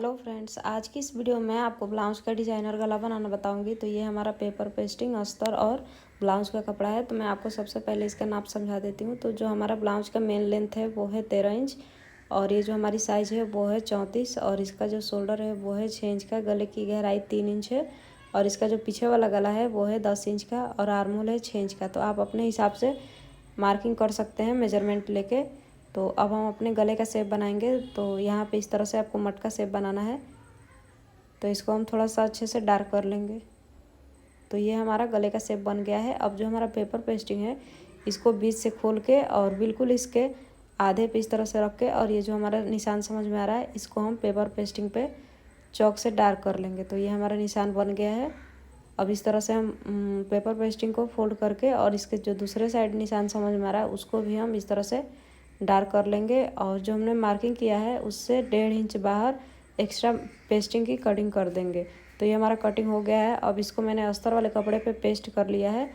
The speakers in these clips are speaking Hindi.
हेलो फ्रेंड्स, आज की इस वीडियो में आपको ब्लाउज का डिजाइनर गला बनाना बताऊंगी। तो ये हमारा पेपर पेस्टिंग अस्तर और ब्लाउज का कपड़ा है। तो मैं आपको सबसे पहले इसका नाप समझा देती हूँ। तो जो हमारा ब्लाउज का मेन लेंथ है वो है 13 इंच और ये जो हमारी साइज़ है वो है 34 और इसका जो शोल्डर है वो है 6 इंच का। गले की गहराई 3 इंच है और इसका जो पीछे वाला गला है वो है 10 इंच का और आर्महोल है 6 इंच का। तो आप अपने हिसाब से मार्किंग कर सकते हैं मेजरमेंट लेके। तो अब हम अपने गले का शेप बनाएंगे। तो यहाँ पे इस तरह से आपको मटका शेप बनाना है। तो इसको हम थोड़ा सा अच्छे से डार्क कर लेंगे। तो ये हमारा गले का शेप बन गया है। अब जो हमारा पेपर पेस्टिंग है इसको बीच से खोल के और बिल्कुल इसके आधे पे इस तरह से रख के और ये जो हमारा निशान समझ में आ रहा है इसको हम पेपर पेस्टिंग पे चॉक से डार्क कर लेंगे। तो ये हमारा निशान बन गया है। अब इस तरह से हम पेपर पेस्टिंग को फोल्ड करके और इसके जो दूसरे साइड निशान समझ में आ रहा है उसको भी हम इस तरह से डार्क कर लेंगे और जो हमने मार्किंग किया है उससे 1.5 इंच बाहर एक्स्ट्रा पेस्टिंग की कटिंग कर देंगे। तो ये हमारा कटिंग हो गया है। अब इसको मैंने अस्तर वाले कपड़े पे पेस्ट कर लिया है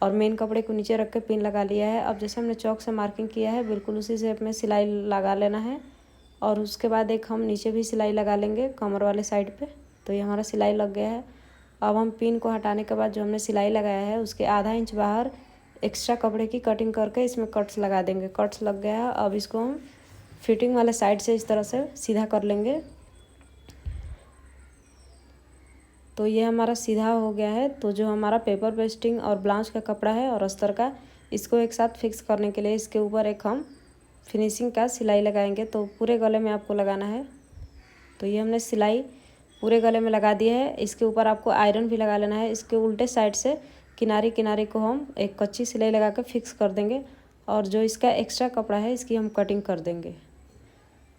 और मेन कपड़े को नीचे रख के पिन लगा लिया है। अब जैसे हमने चौक से मार्किंग किया है बिल्कुल उसी शेप में सिलाई लगा लेना है और उसके बाद एक हम नीचे भी सिलाई लगा लेंगे कमर वाले साइड पे। तो ये हमारा सिलाई लग गया है। अब हम पिन को हटाने के बाद जो हमने सिलाई लगाया है उसके आधा इंच बाहर एक्स्ट्रा कपड़े की कटिंग करके इसमें कट्स लगा देंगे। कट्स लग गया है। अब इसको हम फिटिंग वाले साइड से इस तरह से सीधा कर लेंगे। तो ये हमारा सीधा हो गया है। तो जो हमारा पेपर पेस्टिंग और ब्लाउज का कपड़ा है और अस्तर का इसको एक साथ फिक्स करने के लिए इसके ऊपर एक हम फिनिशिंग का सिलाई लगाएंगे। तो पूरे गले में आपको लगाना है। तो ये हमने सिलाई पूरे गले में लगा दी है। इसके ऊपर आपको आयरन भी लगा लेना है। इसके उल्टे साइड से किनारे किनारे को हम एक कच्ची सिलाई लगा कर फिक्स कर देंगे और जो इसका एक्स्ट्रा कपड़ा है इसकी हम कटिंग कर देंगे।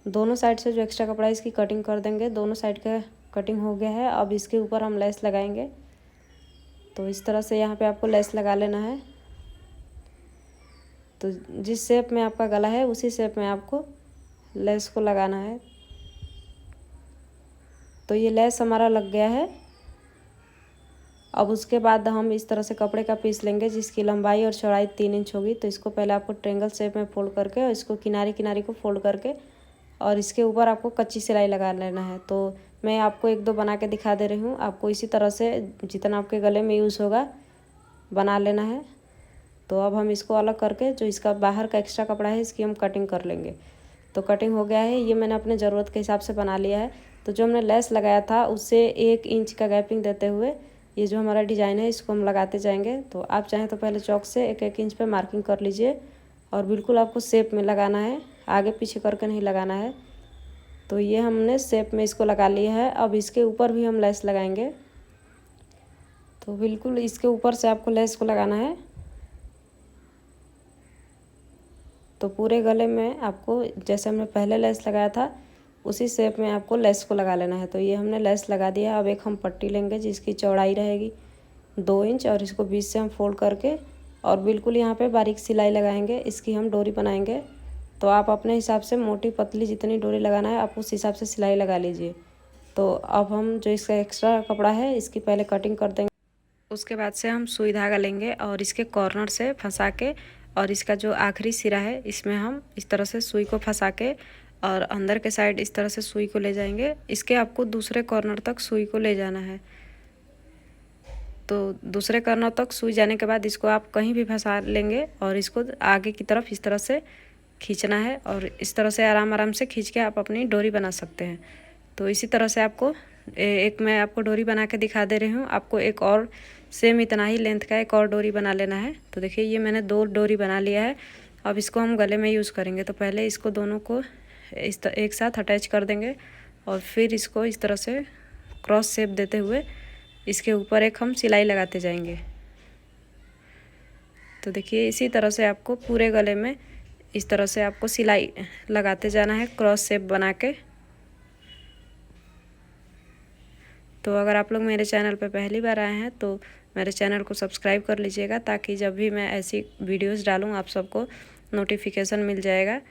दोनों साइड से जो एक्स्ट्रा कपड़ा है इसकी कटिंग कर देंगे। दोनों साइड का कटिंग हो गया है। अब इसके ऊपर हम लेस लगाएंगे। तो इस तरह से यहाँ पे आपको लेस लगा लेना है। तो जिस शेप में आपका गला है उसी शेप में आपको लेस को लगाना है। तो ये लेस हमारा लग गया है। अब उसके बाद हम इस तरह से कपड़े का पीस लेंगे जिसकी लंबाई और चौड़ाई 3 इंच होगी। तो इसको पहले आपको ट्रायंगल शेप में फोल्ड करके और इसको किनारे किनारे को फोल्ड करके और इसके ऊपर आपको कच्ची सिलाई लगा लेना है। तो मैं आपको एक दो बना के दिखा दे रही हूँ। आपको इसी तरह से जितना आपके गले में यूज़ होगा बना लेना है। तो अब हम इसको अलग करके जो इसका बाहर का एक्स्ट्रा कपड़ा है इसकी हम कटिंग कर लेंगे। तो कटिंग हो गया है। ये मैंने अपने ज़रूरत के हिसाब से बना लिया है। तो जो हमने लेस लगाया था उससे 1 इंच का गैपिंग देते हुए ये जो हमारा डिज़ाइन है इसको हम लगाते जाएंगे। तो आप चाहें तो पहले चौक से 1-1 इंच पे मार्किंग कर लीजिए और बिल्कुल आपको शेप में लगाना है, आगे पीछे करके नहीं लगाना है। तो ये हमने शेप में इसको लगा लिया है। अब इसके ऊपर भी हम लेस लगाएंगे। तो बिल्कुल इसके ऊपर से आपको लेस को लगाना है। तो पूरे गले में आपको जैसे हमने पहले लेस लगाया था उसी शेप में आपको लेस को लगा लेना है। तो ये हमने लेस लगा दिया। अब एक हम पट्टी लेंगे जिसकी चौड़ाई रहेगी 2 इंच और इसको बीच से हम फोल्ड करके और बिल्कुल यहाँ पे बारीक सिलाई लगाएंगे। इसकी हम डोरी बनाएंगे। तो आप अपने हिसाब से मोटी पतली जितनी डोरी लगाना है आप उस हिसाब से सिलाई लगा लीजिए। तो अब हम जो इसका एक्स्ट्रा कपड़ा है इसकी पहले कटिंग कर देंगे। उसके बाद से हम सुई धागा लेंगे और इसके कॉर्नर से फंसा के और इसका जो आखिरी सिरा है इसमें हम इस तरह से सुई को फंसा के और अंदर के साइड इस तरह से सुई को ले जाएंगे। इसके आपको दूसरे कॉर्नर तक सुई को ले जाना है। तो दूसरे कॉर्नर तक सुई जाने के बाद इसको आप कहीं भी फंसा लेंगे और इसको आगे की तरफ इस तरह से खींचना है और इस तरह से आराम आराम से खींच के आप अपनी डोरी बना सकते हैं। तो इसी तरह से आपको एक मैं आपको डोरी बना के दिखा दे रही हूँ। आपको एक और सेम इतना ही लेंथ का एक और डोरी बना लेना है। तो देखिए ये मैंने 2 डोरी बना लिया है। अब इसको हम गले में यूज़ करेंगे। तो पहले इसको दोनों को एक साथ अटैच कर देंगे और फिर इसको इस तरह से क्रॉस शेप देते हुए इसके ऊपर एक हम सिलाई लगाते जाएंगे। तो देखिए इसी तरह से आपको पूरे गले में इस तरह से आपको सिलाई लगाते जाना है क्रॉस शेप बना के। तो अगर आप लोग मेरे चैनल पर पहली बार आए हैं तो मेरे चैनल को सब्सक्राइब कर लीजिएगा ताकि जब भी मैं ऐसी वीडियोस डालूँ आप सबको नोटिफिकेशन मिल जाएगा।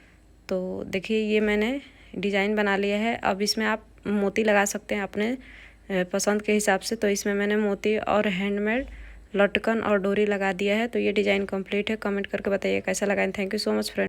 तो देखिए ये मैंने डिज़ाइन बना लिया है। अब इसमें आप मोती लगा सकते हैं अपने पसंद के हिसाब से। तो इसमें मैंने मोती और हैंडमेड लटकन और डोरी लगा दिया है। तो ये डिज़ाइन कंप्लीट है। कमेंट करके बताइए कैसा लगा। Thank you so much friend.